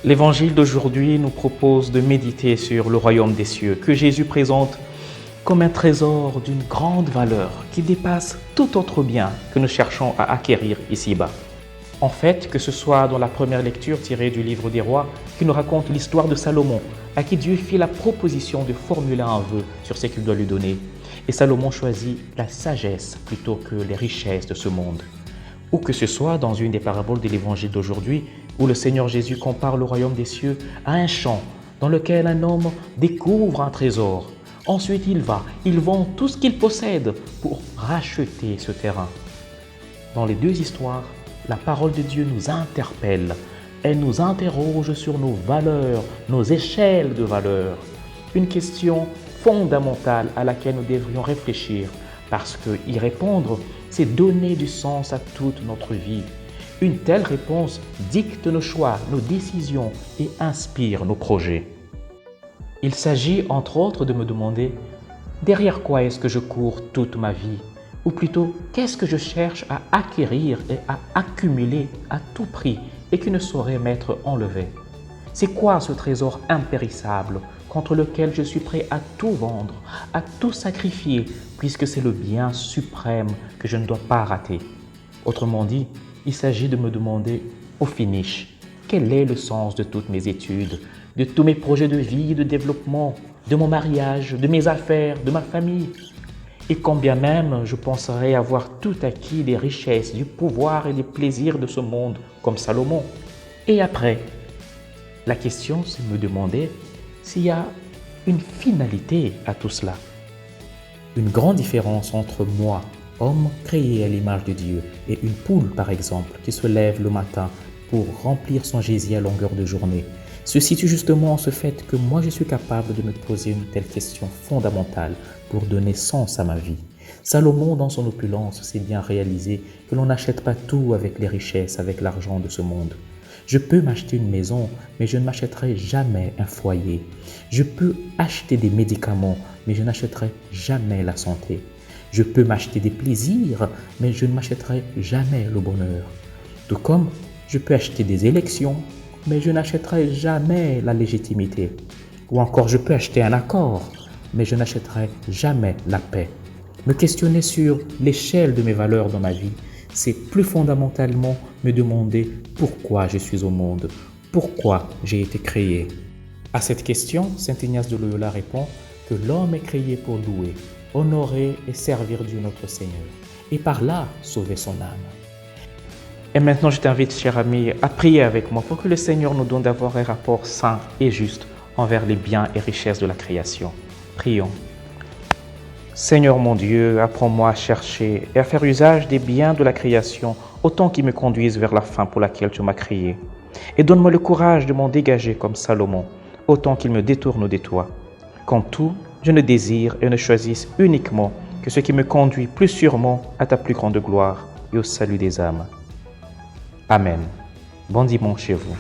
L'évangile d'aujourd'hui nous propose de méditer sur le royaume des cieux que Jésus présente comme un trésor d'une grande valeur qui dépasse tout autre bien que nous cherchons à acquérir ici-bas. En fait, que ce soit dans la première lecture tirée du livre des rois qui nous raconte l'histoire de Salomon, à qui Dieu fit la proposition de formuler un vœu sur ce qu'il doit lui donner. Et Salomon choisit la sagesse plutôt que les richesses de ce monde. Ou que ce soit dans une des paraboles de l'évangile d'aujourd'hui, où le Seigneur Jésus compare le royaume des cieux à un champ dans lequel un homme découvre un trésor. Ensuite, il vend tout ce qu'il possède pour racheter ce terrain. Dans les deux histoires, la parole de Dieu nous interpelle. Elle nous interroge sur nos valeurs, nos échelles de valeurs. Une question fondamentale à laquelle nous devrions réfléchir, parce que y répondre, c'est donner du sens à toute notre vie. Une telle réponse dicte nos choix, nos décisions et inspire nos projets. Il s'agit entre autres de me demander derrière quoi est-ce que je cours toute ma vie? Ou plutôt, qu'est-ce que je cherche à acquérir et à accumuler à tout prix et qui ne saurait m'être enlevé? C'est quoi ce trésor impérissable contre lequel je suis prêt à tout vendre, à tout sacrifier, puisque c'est le bien suprême que je ne dois pas rater? Autrement dit, il s'agit de me demander au finish, quel est le sens de toutes mes études, de tous mes projets de vie, de développement, de mon mariage, de mes affaires, de ma famille? Et quand bien même je penserais avoir tout acquis des richesses, du pouvoir et des plaisirs de ce monde, comme Salomon. Et après, la question c'est de me demander s'il y a une finalité à tout cela. Une grande différence entre moi, homme créé à l'image de Dieu, et une poule par exemple qui se lève le matin pour remplir son gésier à longueur de journée, se situe justement en ce fait que moi je suis capable de me poser une telle question fondamentale pour donner sens à ma vie. Salomon, dans son opulence, s'est bien réalisé que l'on n'achète pas tout avec les richesses, avec l'argent de ce monde. Je peux m'acheter une maison, mais je ne m'achèterai jamais un foyer. Je peux acheter des médicaments, mais je n'achèterai jamais la santé. Je peux m'acheter des plaisirs, mais je ne m'achèterai jamais le bonheur. Tout comme je peux acheter des élections, mais je n'achèterai jamais la légitimité. Ou encore je peux acheter un accord, mais je n'achèterai jamais la paix. Me questionner sur l'échelle de mes valeurs dans ma vie, c'est plus fondamentalement me demander pourquoi je suis au monde, pourquoi j'ai été créé. À cette question, saint Ignace de Loyola répond que l'homme est créé pour louer, honorer et servir Dieu notre Seigneur, et par là sauver son âme. Et maintenant, je t'invite, cher ami, à prier avec moi pour que le Seigneur nous donne d'avoir un rapport sain et juste envers les biens et richesses de la création. Prions. Seigneur mon Dieu, apprends-moi à chercher et à faire usage des biens de la création autant qu'ils me conduisent vers la fin pour laquelle tu m'as créé. Et donne-moi le courage de m'en dégager comme Salomon, autant qu'il me détourne de toi. Qu'en tout, je ne désire et ne choisisse uniquement que ce qui me conduit plus sûrement à ta plus grande gloire et au salut des âmes. Amen. Bon dimanche chez vous.